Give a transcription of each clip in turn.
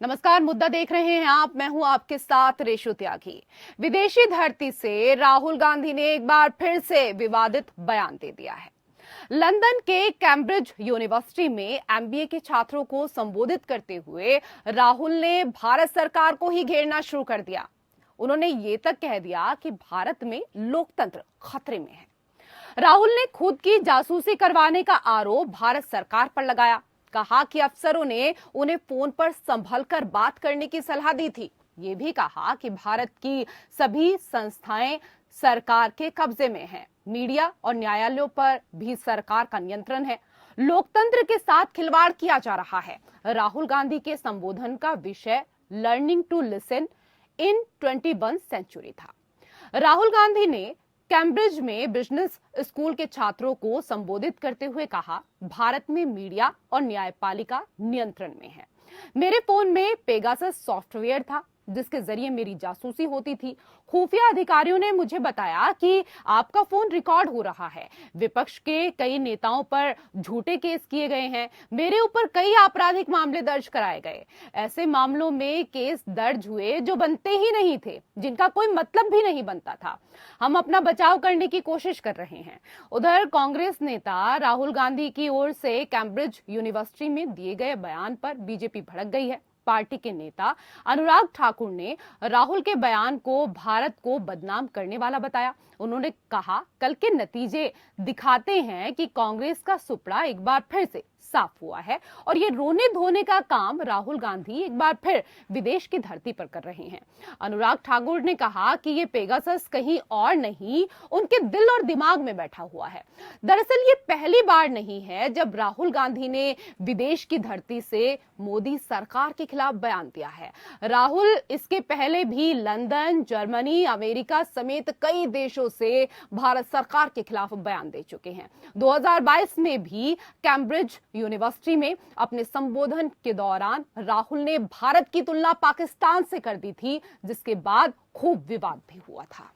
नमस्कार, मुद्दा देख रहे हैं आप। मैं हूं आपके साथ रेशु त्यागी। विदेशी धरती से राहुल गांधी ने एक बार फिर से विवादित बयान दे दिया है। लंदन के कैम्ब्रिज यूनिवर्सिटी में एमबीए के छात्रों को संबोधित करते हुए राहुल ने भारत सरकार को ही घेरना शुरू कर दिया। उन्होंने ये तक कह दिया कि भारत में लोकतंत्र खतरे में है। राहुल ने खुद की जासूसी करवाने का आरोप भारत सरकार पर लगाया। कहा कि अफसरों ने उन्हें फोन पर संभल कर बात करने की सलाह दी थी। ये भी कहा कि भारत की सभी संस्थाएं सरकार के कब्जे में हैं। मीडिया और न्यायालयों पर भी सरकार का नियंत्रण है। लोकतंत्र के साथ खिलवाड़ किया जा रहा है। राहुल गांधी के संबोधन का विषय learning to listen in 21 century था। राहुल गांधी ने कैम्ब्रिज में बिजनेस स्कूल के छात्रों को संबोधित करते हुए कहा, भारत में मीडिया और न्यायपालिका नियंत्रण में है। मेरे फोन में पेगासस सॉफ्टवेयर था जिसके जरिए मेरी जासूसी होती थी। खुफिया अधिकारियों ने मुझे बताया कि आपका फोन रिकॉर्ड हो रहा है। विपक्ष के कई नेताओं पर झूठे केस किए गए हैं। मेरे ऊपर कई आपराधिक मामले दर्ज कराए गए। ऐसे मामलों में केस दर्ज हुए जो बनते ही नहीं थे, जिनका कोई मतलब भी नहीं बनता था। हम अपना बचाव करने की कोशिश कर रहे हैं। उधर कांग्रेस नेता राहुल गांधी की ओर से कैम्ब्रिज यूनिवर्सिटी में दिए गए बयान पर बीजेपी भड़क गई है। पार्टी के नेता अनुराग ठाकुर ने राहुल के बयान को भारत को बदनाम करने वाला बताया। उन्होंने कहा, कल के नतीजे दिखाते हैं कि कांग्रेस का सुपड़ा एक बार फिर से साफ हुआ है और ये रोने धोने का काम राहुल गांधी एक बार फिर विदेश की धरती पर कर रहे हैं। अनुराग ठाकुर ने कहा कि ये पेगासस कहीं और नहीं, उनके दिल और दिमाग में बैठा हुआ है। दरअसल ये पहली बार नहीं है जब राहुल गांधी ने विदेश की धरती से मोदी सरकार के खिलाफ बयान दिया है। राहुल इसके पहले भी लंदन, जर्मनी, अमेरिका समेत कई देशों से भारत सरकार के खिलाफ बयान दे चुके हैं। 2022 में भी कैम्ब्रिज यूनिवर्सिटी में अपने संबोधन के दौरान राहुल ने भारत की तुलना पाकिस्तान से कर दी थी, जिसके बाद खूब विवाद भी हुआ था।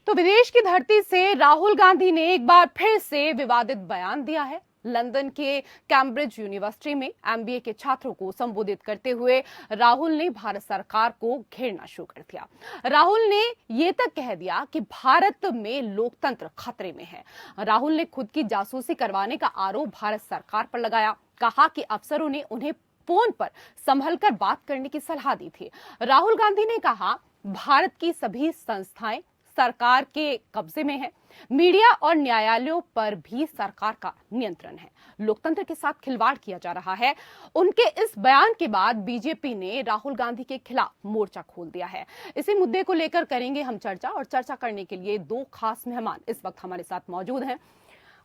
तो विदेश की धरती से राहुल गांधी ने एक बार फिर से विवादित बयान दिया है। लंदन के कैम्ब्रिज यूनिवर्सिटी में एमबीए के छात्रों को संबोधित करते हुए राहुल ने भारत सरकार को घेरना शुरू कर दिया। राहुल ने यह तक कह दिया कि भारत में लोकतंत्र खतरे में है। राहुल ने खुद की जासूसी करवाने का आरोप भारत सरकार पर लगाया। कहा कि अफसरों ने उन्हें फोन पर संभल कर बात करने की सलाह दी थी। राहुल गांधी ने कहा, भारत की सभी संस्थाएं सरकार के कब्जे में है। मीडिया और न्यायालयों पर भी सरकार का नियंत्रण है। लोकतंत्र के साथ खिलवाड़ किया जा रहा है। उनके इस बयान के बाद बीजेपी ने राहुल गांधी के खिलाफ मोर्चा खोल दिया है। इसी मुद्दे को लेकर करेंगे हम चर्चा, और चर्चा करने के लिए दो खास मेहमान इस वक्त हमारे साथ मौजूद हैं।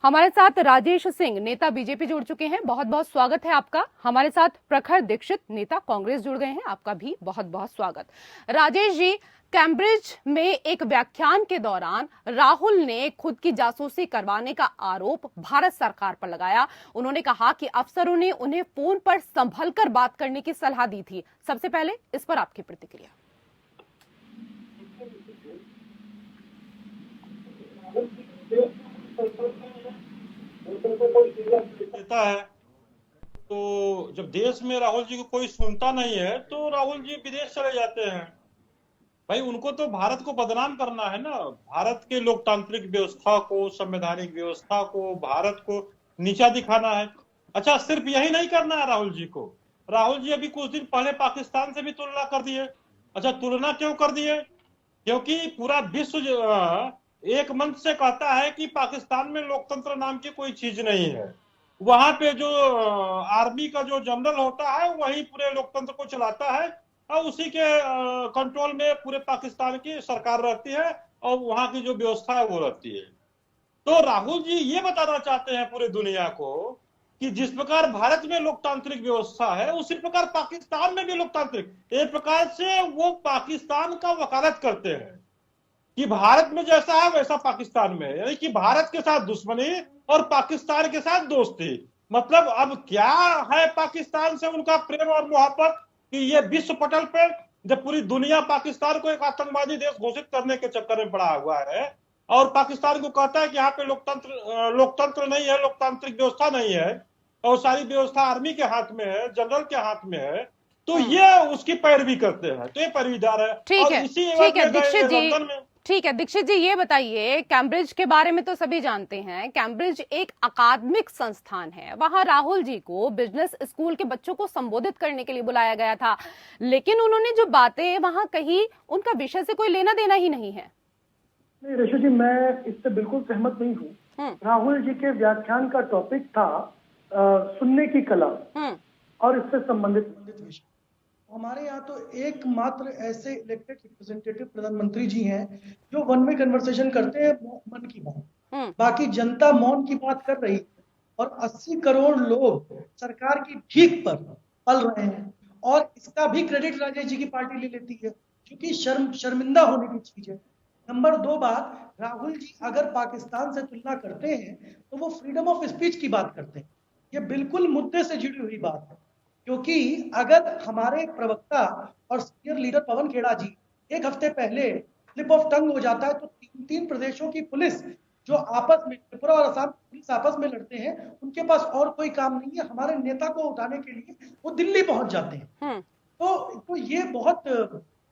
हमारे साथ राजेश सिंह, नेता बीजेपी जुड़ चुके हैं, बहुत बहुत स्वागत है आपका। हमारे साथ प्रखर दीक्षित, नेता कांग्रेस जुड़ गए हैं, आपका भी बहुत बहुत स्वागत। राजेश जी, कैम्ब्रिज में एक व्याख्यान के दौरान राहुल ने खुद की जासूसी करवाने का आरोप भारत सरकार पर लगाया। उन्होंने कहा कि अफसरों ने उन्हें फोन पर संभल कर बात करने की सलाह दी थी। सबसे पहले इस पर आपकी प्रतिक्रिया। देता है तो जब देश में राहुल जी को कोई सुनता नहीं है तो राहुल जी विदेश चले जाते हैं। भाई, उनको तो भारत को बदनाम करना है ना, भारत के लोकतांत्रिक व्यवस्था को, संवैधानिक व्यवस्था को, भारत को नीचा दिखाना है। अच्छा, सिर्फ यही नहीं करना है राहुल जी को। राहुल जी अभी कुछ दिन पहले पाकिस्तान से भी तुलना कर दिए। अच्छा, तुलना क्यों कर दिए? क्योंकि पूरा विश्व एक मंच से कहता है कि पाकिस्तान में लोकतंत्र नाम की कोई चीज नहीं है। वहां पे जो आर्मी का जो जनरल होता है वही पूरे लोकतंत्र को चलाता है और उसी के कंट्रोल में पूरे पाकिस्तान की सरकार रहती है और वहां की जो व्यवस्था है वो रहती है। तो राहुल जी ये बताना चाहते हैं पूरे दुनिया को कि जिस प्रकार भारत में लोकतांत्रिक व्यवस्था है उसी प्रकार पाकिस्तान में भी लोकतांत्रिक, एक प्रकार से वो पाकिस्तान का वकालत करते हैं कि भारत में जैसा है वैसा पाकिस्तान में, यानी कि भारत के साथ दुश्मनी और पाकिस्तान के साथ दोस्ती। मतलब अब क्या है पाकिस्तान से उनका प्रेम और मोहब्बत कि ये विश्व पटल पे जब पूरी दुनिया पाकिस्तान को एक आतंकवादी देश घोषित करने के चक्कर में पड़ा हुआ है और पाकिस्तान को कहता है कि यहाँ पे लोकतंत्र नहीं है, लोकतांत्रिक व्यवस्था नहीं है, और सारी व्यवस्था आर्मी के हाथ में है, जनरल के हाथ में है, तो ये उसकी पैरवी करते हैं, तो ये पैरवीदार है। ठीक और है, इसी ठीक है एवज में दीक्षित जी, लंदन में ठीक है दीक्षित जी, ये बताइए, कैम्ब्रिज के बारे में तो सभी जानते हैं, कैम्ब्रिज एक अकादमिक संस्थान है, वहां राहुल जी को बिजनेस स्कूल के बच्चों को संबोधित करने के लिए बुलाया गया था, लेकिन उन्होंने जो बातें वहां कही उनका विषय से कोई लेना देना ही नहीं है। नहीं रेशु जी, मैं इससे बिल्कुल सहमत नहीं हूँ। राहुल जी के व्याख्यान का टॉपिक था सुनने की कला और इससे संबंधित विषय। हमारे यहाँ तो एकमात्र ऐसे इलेक्टेड रिप्रेजेंटेटिव प्रधानमंत्री जी हैं जो वन वे कन्वर्सेशन करते हैं मन की बात। बाकी जनता मौन की बात कर रही है और 80 करोड़ लोग सरकार की भीख पर पल रहे हैं, और इसका भी क्रेडिट राजेश जी की पार्टी ले लेती है, क्योंकि शर्मिंदा होने की चीज है। नंबर 2 बात, राहुल जी अगर पाकिस्तान से तुलना करते हैं तो वो फ्रीडम ऑफ स्पीच की बात करते हैं। ये बिल्कुल मुद्दे से जुड़ी हुई बात है, क्योंकि अगर हमारे प्रवक्ता और सीनियर लीडर पवन खेड़ा जी एक हफ्ते पहले स्लिप ऑफ टंग हो जाता है तो 3 प्रदेशों की पुलिस जो आपस में, त्रिपुरा और असम पुलिस आपस में लड़ते हैं, उनके पास और कोई काम नहीं है, हमारे नेता को उठाने के लिए वो दिल्ली पहुंच जाते हैं। तो ये बहुत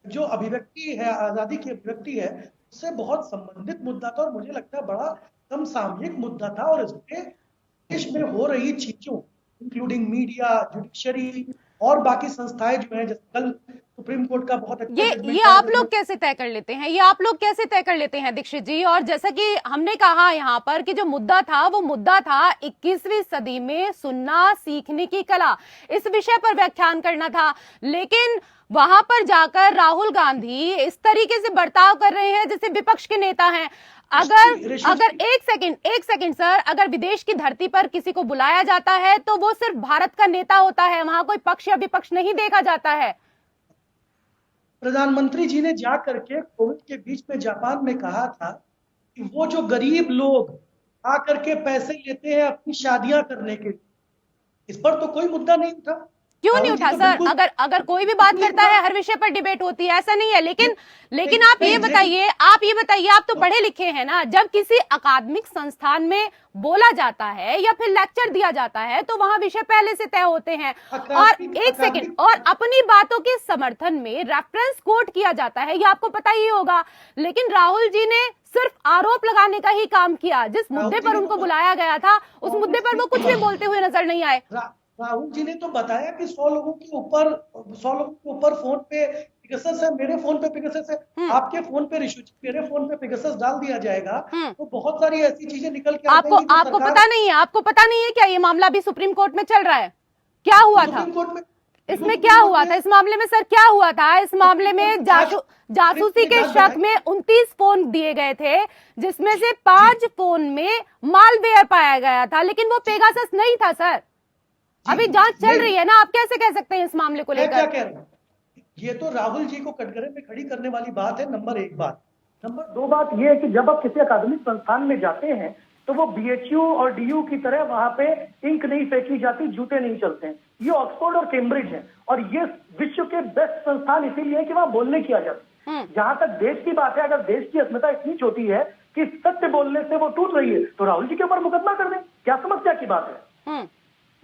जो अभिव्यक्ति है, आजादी की अभिव्यक्ति है, उससे बहुत संबंधित मुद्दा था और मुझे लगता है बड़ा समसामयिक मुद्दा था। और इसमें देश में हो रही चीजों इंक्लूडिंग मीडिया, जुडिशरी और बाकी संस्थाएं जो हैं, जैसे कल सुप्रीम कोर्ट का बहुत अच्छा ये आप लोग कैसे तय कर लेते हैं, ये आप लोग कैसे तय कर लेते हैं दीक्षित जी? और जैसा कि हमने कहा यहाँ पर कि जो मुद्दा था वो मुद्दा था 21वीं सदी में सुनना सीखने की कला, इस विषय पर व्याख्यान करना था, लेकिन वहां पर जाकर राहुल गांधी इस तरीके से बर्ताव कर रहे हैं जैसे विपक्ष के नेता हैं। अगर एक सेकंड सर, अगर विदेश की धरती पर किसी को बुलाया जाता है तो वो सिर्फ भारत का नेता होता है, वहां कोई पक्ष या विपक्ष नहीं देखा जाता है। प्रधानमंत्री जी ने जा करके कोविड के बीच में जापान में कहा था कि वो जो गरीब लोग आकर के पैसे लेते हैं अपनी शादियां करने के, इस पर तो कोई मुद्दा नहीं था। क्यों नहीं उठा सर? अगर कोई भी बात करता है हर विषय पर डिबेट होती है, ऐसा नहीं है, लेकिन आप ये बताइए, आप तो पढ़े लिखे हैं ना, जब किसी अकादमिक संस्थान में बोला जाता है या फिर लेक्चर दिया जाता है तो वहां विषय पहले से तय होते हैं। और एक सेकंड, और अपनी बातों के समर्थन में रेफरेंस कोट किया जाता है, ये आपको पता ही होगा, लेकिन राहुल जी ने सिर्फ आरोप लगाने का ही काम किया। जिस मुद्दे पर उनको बुलाया गया था उस मुद्दे पर वो कुछ भी बोलते हुए नजर नहीं आए। राहुल जी ने तो बताया कि 100 लोगों के ऊपर फोन पे पेगासस है, मेरे फोन पे पेगासस है, आपके फोन पे रिशु, मेरे फोन पे पेगासस डाल दिया जाएगा। तो बहुत सारी ऐसी चीजें निकल के आपको पता नहीं है, आपको पता नहीं है क्या ये मामला भी सुप्रीम कोर्ट में चल रहा है? क्या हुआ था इसमें, क्या हुआ था इस मामले में सर, क्या हुआ था इस मामले में? जासूसी के शक में 29 फोन दिए गए थे, जिसमें से 5 फोन में मालवेयर पाया गया था, लेकिन वो पेगासस नहीं था सर। अभी जांच चल रही है ना, आप कैसे कह सकते हैं इस मामले को लेकर? क्या कह रहे हैं? ये तो राहुल जी को कटघरे में खड़ी करने वाली बात है, नंबर 1 बात। नंबर 2 बात ये है कि जब आप किसी अकादमिक संस्थान में जाते हैं तो वो बीएचयू और डीयू की तरह वहां पे इंक नहीं फेंकी जाती, जूते नहीं चलते हैं। ये ऑक्सफोर्ड और कैम्ब्रिज है और ये विश्व के बेस्ट संस्थान इसीलिए है कि वहां बोलने की आजादी। जहां तक देश की बात है, अगर देश की अस्मिता इतनी छोटी है कि सत्य बोलने से वो टूट रही है तो राहुल जी के ऊपर मुकदमा कर दें, क्या समस्या की बात है?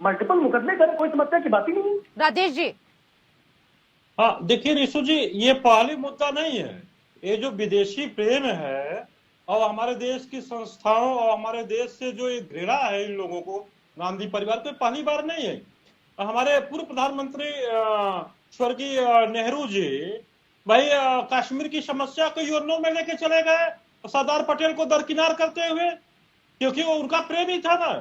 मल्टीपल मुकदमे करें, कोई समस्या की बात ही नहीं। राजेश जी, हाँ देखिए रिशु जी, ये पहली मुद्दा नहीं है। ये जो विदेशी प्रेम है और हमारे देश की संस्थाओं और हमारे देश से जो एक घृणा है इन लोगों को, गांधी परिवार को, पहली बार नहीं है। हमारे पूर्व प्रधानमंत्री स्वर्गीय नेहरू जी भाई कश्मीर की समस्या को यूएनओ में लेके चले गए सरदार पटेल को दरकिनार करते हुए, क्योंकि वो उनका प्रेम ही था ना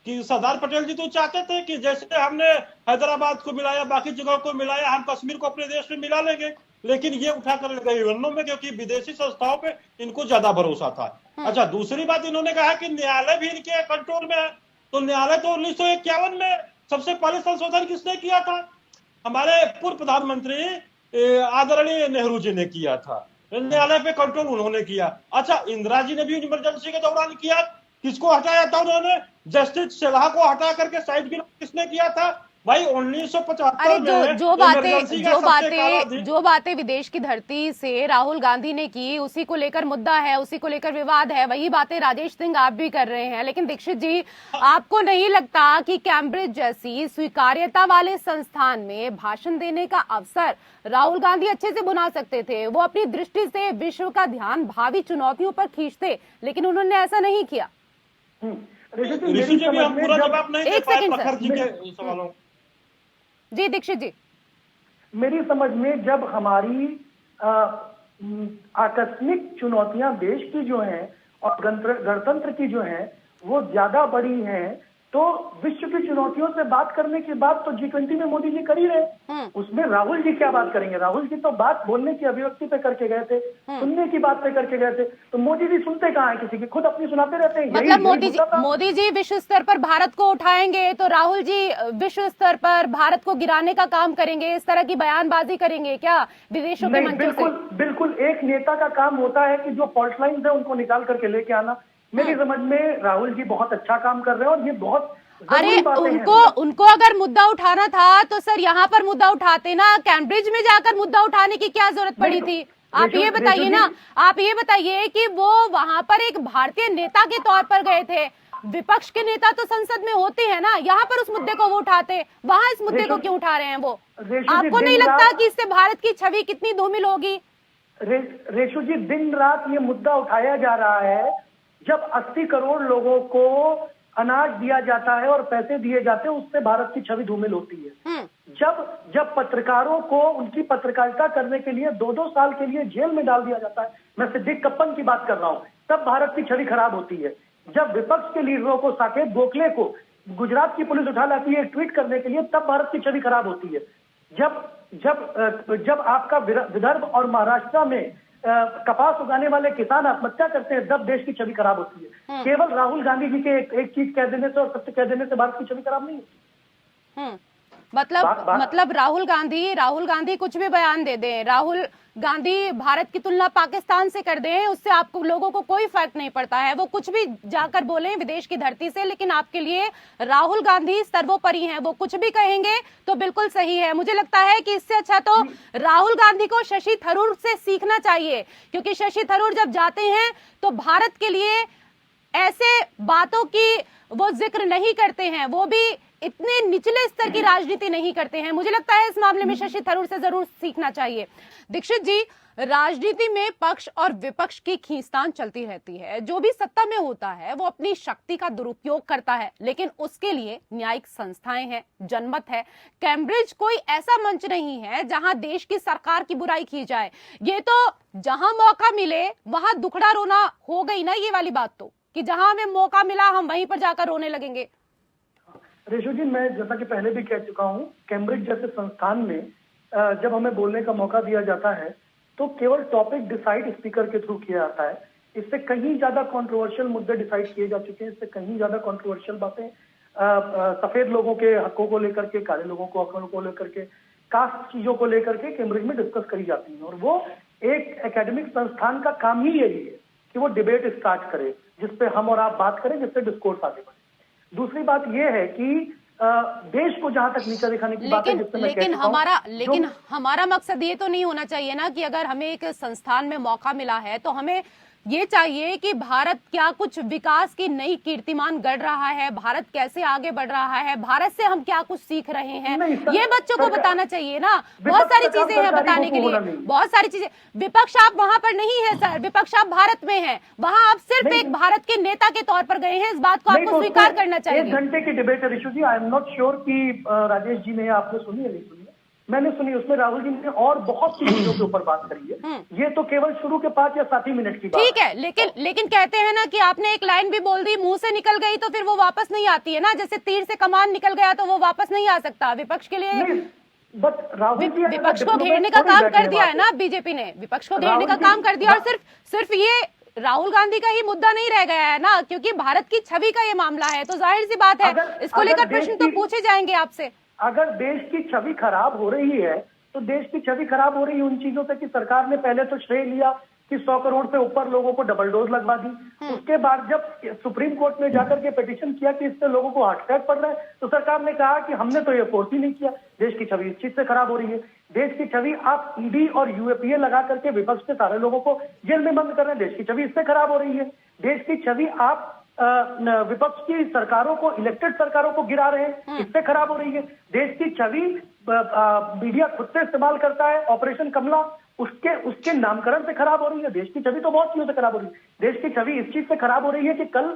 कि सरदार पटेल जी तो चाहते थे कि जैसे हमने हैदराबाद को मिलाया, बाकी जगहों को मिलाया, हम कश्मीर को अपने देश में मिला लेंगे। लेकिन ये उठा कर गए यूएनओ में, क्योंकि विदेशी संस्थाओं पे इनको ज्यादा भरोसा था। अच्छा, दूसरी बात इन्होंने कहा कि न्यायालय भी इनके कंट्रोल में है, तो न्यायालय तो 1951 में सबसे पहले संशोधन किसने किया था? हमारे पूर्व प्रधानमंत्री आदरणीय नेहरू जी ने किया था, न्यायालय पे कंट्रोल उन्होंने किया। अच्छा, इंदिरा जी ने भी इमरजेंसी के दौरान किया, किसको हटाया था उन्होंने? जस्टिस सिन्हा को हटा करके साइड किसने किया था? भाई 1975 अरे में जो इमरजेंसी का सबसे काला दिन जो बातें विदेश की धरती से राहुल गांधी ने की, उसी को लेकर मुद्दा है, उसी को लेकर विवाद है, वही बातें राजेश सिंह आप भी कर रहे हैं। लेकिन दीक्षित जी, आपको नहीं लगता कि कैम्ब्रिज जैसी स्वीकार्यता वाले संस्थान में भाषण देने का अवसर राहुल गांधी अच्छे से बुना सकते थे? वो अपनी दृष्टि से विश्व का ध्यान भावी चुनौतियों पर खींचते, लेकिन उन्होंने ऐसा नहीं किया। ऋषि जी भी हम पूरा जवाब नहीं दे पाए प्रखर जी के सवालों। जी दीक्षित जी, मेरी समझ में जब हमारी आकस्मिक चुनौतियां देश की जो हैं और गणतंत्र की जो हैं वो ज्यादा बड़ी हैं, तो विश्व की चुनौतियों से बात करने की बात तो G20 में मोदी जी कर ही रहे। उसमें राहुल जी क्या बात करेंगे? राहुल जी तो बात बोलने की अभिव्यक्ति पे करके गए थे, सुनने की बात पे करके गए थे, तो मोदी जी सुनते कहाँ है किसी की? खुद अपनी सुनाते रहते हैं। मतलब मोदी जी विश्व स्तर पर भारत को उठाएंगे तो राहुल जी विश्व स्तर पर भारत को गिराने का काम करेंगे, इस तरह की बयानबाजी करेंगे क्या विदेशों के मंचों से? बिल्कुल एक नेता का काम होता है कि जो फॉल्ट लाइन है उनको निकाल करके लेके आना। मेरी समझ में राहुल जी बहुत अच्छा काम कर रहे हैं और ये बहुत अरे उनको अगर मुद्दा उठाना था तो सर यहाँ पर मुद्दा उठाते ना, कैम्ब्रिज में जाकर मुद्दा उठाने की क्या जरूरत पड़ी थी? आप ये बताइए ना, आप ये बताइए कि वो वहां पर एक भारतीय नेता के तौर पर गए थे, विपक्ष के नेता तो संसद में होते हैं ना, यहाँ पर उस मुद्दे को वो उठाते, वहां इस मुद्दे को क्यों उठा रहे हैं वो? आपको नहीं लगता कि इससे भारत की छवि कितनी धूमिल होगी? रेशु जी, दिन रात ये मुद्दा उठाया जा रहा है। जब 80 करोड़ लोगों को अनाज दिया जाता है और पैसे दिए जाते हैं, उससे भारत की छवि धूमिल होती है। जब पत्रकारों को उनकी पत्रकारिता करने के लिए 2-2 साल के लिए जेल में डाल दिया जाता है, मैं सिद्दीक कप्पन की बात कर रहा हूं, तब भारत की छवि खराब होती है। जब विपक्ष के लीडरों को, साकेत गोखले को गुजरात की पुलिस उठा लाती है ट्वीट करने के लिए, तब भारत की छवि खराब होती है। जब आपका विदर्भ और महाराष्ट्र में कपास उगाने वाले किसान आत्महत्या करते हैं, तब देश की छवि खराब होती है। केवल राहुल गांधी जी के एक चीज कह देने से और सत्य कह देने से भारत की छवि खराब नहीं होती। मतलब राहुल गांधी कुछ भी बयान दे दें, राहुल गांधी भारत की तुलना पाकिस्तान से कर दें, उससे आपको लोगों को कोई फर्क नहीं पड़ता है। वो कुछ भी जाकर बोलें विदेश की धरती से, लेकिन आपके लिए राहुल गांधी सर्वोपरि हैं। वो कुछ भी कहेंगे तो बिल्कुल सही है। मुझे लगता है कि इससे अच्छा तो राहुल गांधी को शशि थरूर से सीखना चाहिए, क्योंकि शशि थरूर जब जाते हैं तो भारत के लिए ऐसे बातों की वो जिक्र नहीं करते हैं, वो भी इतने निचले स्तर की राजनीति नहीं करते हैं। मुझे लगता है इस मामले में शशि थरूर से जरूर सीखना चाहिए। दीक्षित जी, राजनीति में पक्ष और विपक्ष की खींचतान चलती रहती है। जो भी सत्ता में होता है वो अपनी शक्ति का दुरुपयोग करता है, लेकिन उसके लिए न्यायिक संस्थाएं हैं, जनमत है। कैम्ब्रिज कोई ऐसा मंच नहीं है जहां देश की सरकार की बुराई की जाए। ये तो जहां मौका मिले वहां दुखड़ा रोना हो गई ना, ये वाली बात तो, कि जहां हमें मौका मिला हम वहीं पर जाकर रोने लगेंगे। रेशु जी, मैं जैसा कि पहले भी कह चुका हूं, कैम्ब्रिज जैसे संस्थान में जब हमें बोलने का मौका दिया जाता है तो केवल टॉपिक डिसाइड स्पीकर के थ्रू किया जाता है। इससे कहीं ज्यादा कंट्रोवर्शियल मुद्दे डिसाइड किए जा चुके हैं, इससे कहीं ज्यादा कंट्रोवर्शियल बातें सफेद लोगों के हकों को लेकर के, काले लोगों को हकों को लेकर के, कास्ट चीजों को लेकर के कैम्ब्रिज में डिस्कस करी जाती है। और वो एक एकेडमिक संस्थान का काम ही यही है कि वो डिबेट स्टार्ट करे, जिसपे हम और आप बात करें, जिससे डिस्कोर्स आगे बढ़े। दूसरी बात यह है कि देश को जहां तक नीचा दिखाने की बात है, लेकिन हमारा मकसद ये तो नहीं होना चाहिए ना कि अगर हमें एक संस्थान में मौका मिला है तो हमें ये चाहिए कि भारत क्या कुछ विकास की नई कीर्तिमान गढ़ रहा है, भारत कैसे आगे बढ़ रहा है, भारत से हम क्या कुछ सीख रहे हैं, ये बच्चों को बताना चाहिए ना। बहुत सारी चीजें हैं बताने के लिए, बहुत सारी चीजें। विपक्ष आप वहां पर नहीं है सर, विपक्ष आप भारत में हैं, वहां आप सिर्फ एक भारत के नेता के तौर पर गए हैं। इस बात को आपको स्वीकार करना चाहिए। 1 घंटे की डिबेट है ऋषु जी, आई एम नॉट श्योर कि राजेश जी ने आपने सुनी है, नहीं सुनी है, मैंने सुनी। उसमें राहुल जी ने और बहुत सी चीजों के ऊपर बात करी है। ये तो केवल शुरू के 5 या 7 ही मिनट की बात ठीक है, लेकिन कहते हैं ना कि आपने एक लाइन भी बोल दी, मुंह से निकल गई तो फिर वो वापस नहीं आती है ना। जैसे तीर से कमान निकल गया तो वो वापस नहीं आ सकता। विपक्ष के लिए विपक्ष को घेरने का काम कर दिया है ना बीजेपी ने, विपक्ष को घेरने का काम कर दिया। और सिर्फ ये राहुल गांधी का ही मुद्दा नहीं रह गया है ना, क्योंकि भारत की छवि का ये मामला है, तो जाहिर सी बात है इसको लेकर प्रश्न तो पूछे जाएंगे आपसे। अगर देश की छवि खराब हो रही है तो देश की छवि खराब हो रही है उन चीजों से कि सरकार ने पहले तो श्रेय लिया कि 100 करोड़ से ऊपर लोगों को डबल डोज लगवा दी। उसके बाद जब सुप्रीम कोर्ट में जाकर के पिटीशन किया कि इससे लोगों को हार्ट अटैक पड़ रहा है, तो सरकार ने कहा कि हमने तो ये फोर्स ही नहीं किया। देश की छवि इस चीज से खराब हो रही है। देश की छवि आप ईडी और यूएपीए लगा करके विपक्ष के सारे लोगों को जेल में बंद कर रहे हैं। देश की छवि इससे खराब हो रही है। देश की छवि आप विपक्ष की सरकारों को, इलेक्टेड सरकारों को गिरा रहे हैं, इससे खराब हो रही है। देश की छवि मीडिया खुद से इस्तेमाल करता है, ऑपरेशन कमला, उसके नामकरण से खराब हो रही है। देश की छवि तो बहुत चीजों से खराब हो रही है। देश की छवि इस चीज से खराब हो रही है कि कल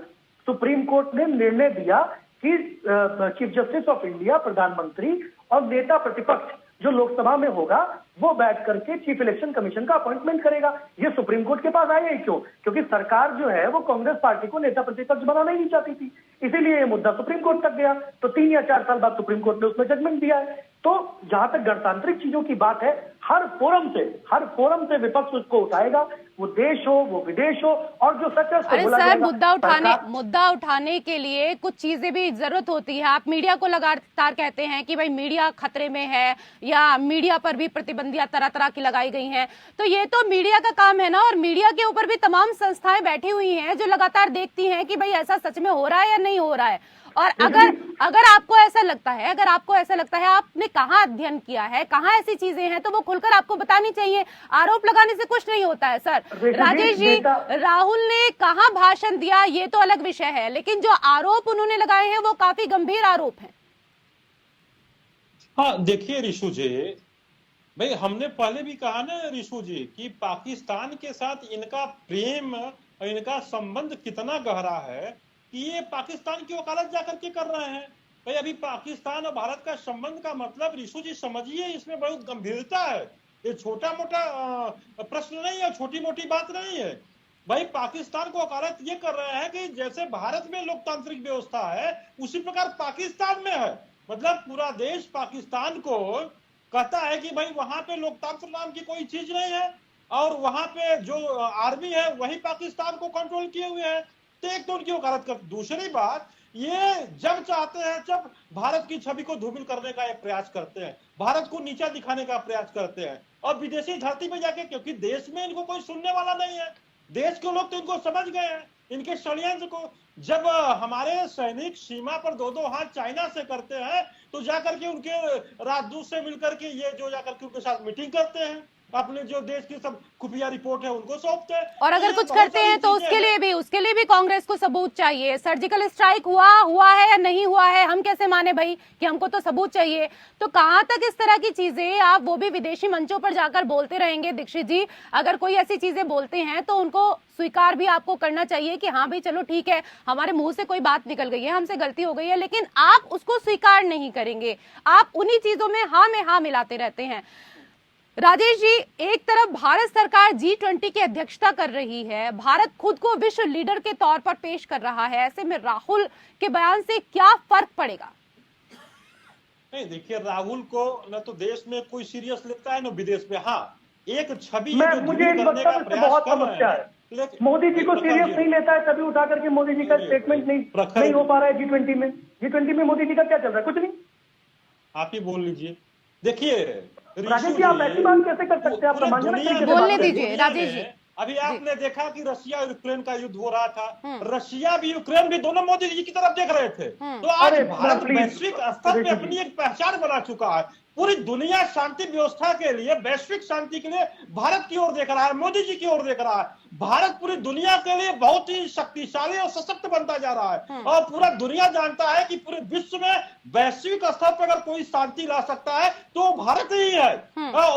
सुप्रीम कोर्ट ने निर्णय दिया कि चीफ जस्टिस ऑफ इंडिया, प्रधानमंत्री और नेता प्रतिपक्ष जो लोकसभा में होगा वो बैठ करके चीफ इलेक्शन कमीशन का अपॉइंटमेंट करेगा। ये सुप्रीम कोर्ट के पास आया ही क्यों? क्योंकि सरकार जो है वो कांग्रेस पार्टी को नेता प्रतिपक्ष बनाना ही नहीं चाहती थी, इसीलिए ये मुद्दा सुप्रीम कोर्ट तक गया। तो 3 या 4 साल बाद सुप्रीम कोर्ट ने उसमें जजमेंट दिया है। तो जहां तक गणतांत्रिक चीजों की बात है, हर फोरम से विपक्ष उसको उठाएगा, वो देश हो, वो विदेश हो, और जो सच है अरे सर, मुद्दा उठाने के लिए कुछ चीजें भी जरूरत होती है। आप मीडिया को लगातार कहते हैं कि भाई मीडिया खतरे में है, या मीडिया पर भी प्रतिबंधियां तरह तरह की लगाई गई हैं, तो ये तो मीडिया का काम है ना। और मीडिया के ऊपर भी तमाम संस्थाएं बैठी हुई हैं जो लगातार देखती हैं कि भाई ऐसा सच में हो रहा है या नहीं हो रहा है। और अगर आपको ऐसा लगता है, आपने कहाँ अध्ययन किया है, कहाँ ऐसी चीजें हैं, तो वो खुलकर आपको बतानी चाहिए। आरोप लगाने से कुछ नहीं होता है सर। राजेश जी, राहुल ने कहाँ भाषण दिया ये तो अलग विषय है, लेकिन जो आरोप उन्होंने लगाए हैं वो काफी गंभीर आरोप हैं। हाँ देखिए रिशु जी, भाई हमने पहले भी कहा ना रिशु जी कि पाकिस्तान के साथ इनका प्रेम और इनका संबंध कितना गहरा है कि ये पाकिस्तान की वकालत जाकर के कर रहे हैं। भाई अभी पाकिस्तान और भारत का संबंध का मतलब रिशु जी समझिए, इसमें बहुत गंभीरता है। ये छोटा मोटा प्रश्न नहीं है, छोटी मोटी बात नहीं है। भाई पाकिस्तान को वकालत ये कर रहे हैं कि जैसे भारत में लोकतांत्रिक व्यवस्था है उसी प्रकार पाकिस्तान में है। मतलब पूरा देश पाकिस्तान को कहता है कि भाई वहां पे लोकतंत्र नाम की कोई चीज नहीं है, और वहां पे जो आर्मी है वही पाकिस्तान को कंट्रोल किए हुए है। तो एक तो उनकी वकालत कर, दूसरी बात ये जब चाहते हैं जब भारत की छवि को धूमिल करने का एक प्रयास करते हैं, भारत को नीचा दिखाने का प्रयास करते हैं, और विदेशी धरती पे जाके, क्योंकि देश में इनको कोई सुनने वाला नहीं है, देश के लोग तो इनको समझ गए हैं, इनके षड्यंत्र को। जब हमारे सैनिक सीमा पर 2-2 हाथ चाइना से करते हैं तो जाकर के उनके राजदूत से मिलकर के ये जो जाकर के उनके साथ मीटिंग करते हैं, अपने जो देश की सब खुफिया रिपोर्ट है उनको सौंपते हैं। और अगर कुछ करते हैं तो उसके लिए भी कांग्रेस को सबूत चाहिए। सर्जिकल स्ट्राइक हुआ है या नहीं हुआ है, हम कैसे माने भाई कि हमको तो सबूत चाहिए। तो कहां तक इस तरह की चीजें आप वो भी विदेशी मंचों पर जाकर बोलते रहेंगे? दीक्षित जी, अगर कोई ऐसी चीजें बोलते हैं तो उनको स्वीकार भी आपको करना चाहिए कि हाँ भाई चलो ठीक है, हमारे मुंह से कोई बात निकल गई है, हमसे गलती हो गई है, लेकिन आप उसको स्वीकार नहीं करेंगे, आप उन्हीं चीजों में हाँ मिलाते रहते हैं। राजेश जी, एक तरफ भारत सरकार G20 की अध्यक्षता कर रही है, भारत खुद को विश्व लीडर के तौर पर पेश कर रहा है, ऐसे में राहुल के बयान से क्या फर्क पड़ेगा? नहीं देखिए, राहुल को न तो देश में कोई सीरियस लेता है न विदेश में। हाँ एक छवि मुझे एक बहुत समस्या है, मोदी जी को सीरियस नहीं लेता है, तभी उठा करके मोदी जी का स्टेटमेंट नहीं हो पा रहा है G20 में मोदी जी का क्या चल रहा है? कुछ नहीं, आप ही बोल लीजिए। देखिए राजेश जी, आप ऐसी बात कैसे कर सकते हैं? आप बोलने दीजिए राजेश जी। अभी आपने देखा कि रशिया और यूक्रेन का युद्ध हो रहा था, रशिया भी यूक्रेन भी दोनों मोदी जी की तरफ देख रहे थे। तो आज भारत वैश्विक स्तर पे अपनी एक पहचान बना चुका है। पूरी दुनिया शांति व्यवस्था के लिए, वैश्विक शांति के लिए भारत की ओर देख रहा है, मोदी जी की ओर देख रहा है। भारत पूरी दुनिया के लिए बहुत ही शक्तिशाली और सशक्त बनता जा रहा है, और पूरा दुनिया जानता है कि पूरे विश्व में वैश्विक स्तर पर अगर कोई शांति ला सकता है तो भारत ही है।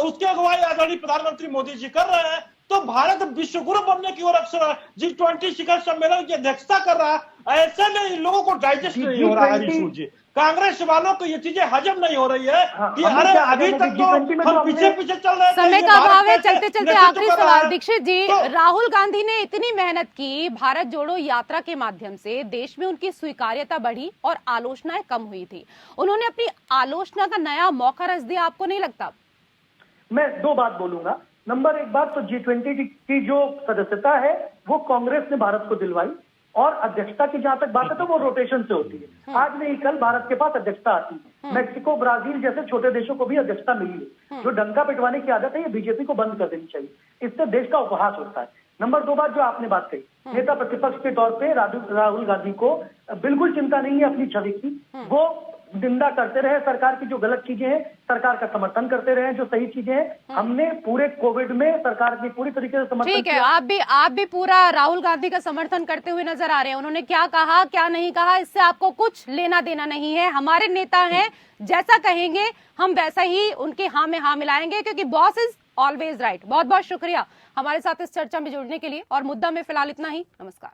उसकी अगुवाई आदरणीय प्रधानमंत्री मोदी जी कर रहे हैं। तो भारत विश्व गुरु बनने की ओर अक्सर G20 शिखर सम्मेलन की अध्यक्षता कर रहा है। ऐसे में इन लोगों को डाइजेस्ट नहीं हो रहा है रिशु जी, कांग्रेस वालों को ये चीजें हजम नहीं हो रही है कि अरे अभी तक तो हम पीछे चल रहे हैं। समय का अभाव है, चलते आखिरी सवाल। दीक्षित जी, राहुल गांधी ने इतनी मेहनत की, भारत जोड़ो यात्रा के माध्यम से देश में उनकी स्वीकार्यता बढ़ी और आलोचनाएं कम हुई थी। उन्होंने अपनी आलोचना का नया मौका रच दिया, आपको नहीं लगता? मैं 2 बात बोलूंगा। नंबर 1 बात तो G20 की जो सदस्यता है वो कांग्रेस ने भारत को दिलवाई। और अध्यक्षता की जहां तक बात है तो वो रोटेशन से होती है। आज नहीं कल भारत के पास अध्यक्षता आती है। मैक्सिको, ब्राजील जैसे छोटे देशों को भी अध्यक्षता मिली है। जो डंका पिटवाने की आदत है ये बीजेपी को बंद कर देनी चाहिए, इससे देश का उपहास होता है। नंबर 2 बात जो आपने बात कही, नेता प्रतिपक्ष के तौर पे राहुल गांधी को बिल्कुल चिंता नहीं है अपनी छवि की। वो निंदा करते रहे सरकार की, जो गलत चीजें हैं सरकार का समर्थन करते रहे, जो सही चीजें हैं हमने पूरे कोविड में सरकार की पूरी तरीके से समर्थन ठीक है। आप भी पूरा राहुल गांधी का समर्थन करते हुए नजर आ रहे हैं। उन्होंने क्या कहा क्या नहीं कहा इससे आपको कुछ लेना देना नहीं है। हमारे नेता हैं, जैसा कहेंगे हम वैसा ही उनके हाँ में हाँ मिलाएंगे, क्योंकि बॉस इज ऑलवेज राइट। बहुत बहुत शुक्रिया हमारे साथ इस चर्चा में जुड़ने के लिए, और मुद्दा में फिलहाल इतना ही। नमस्कार।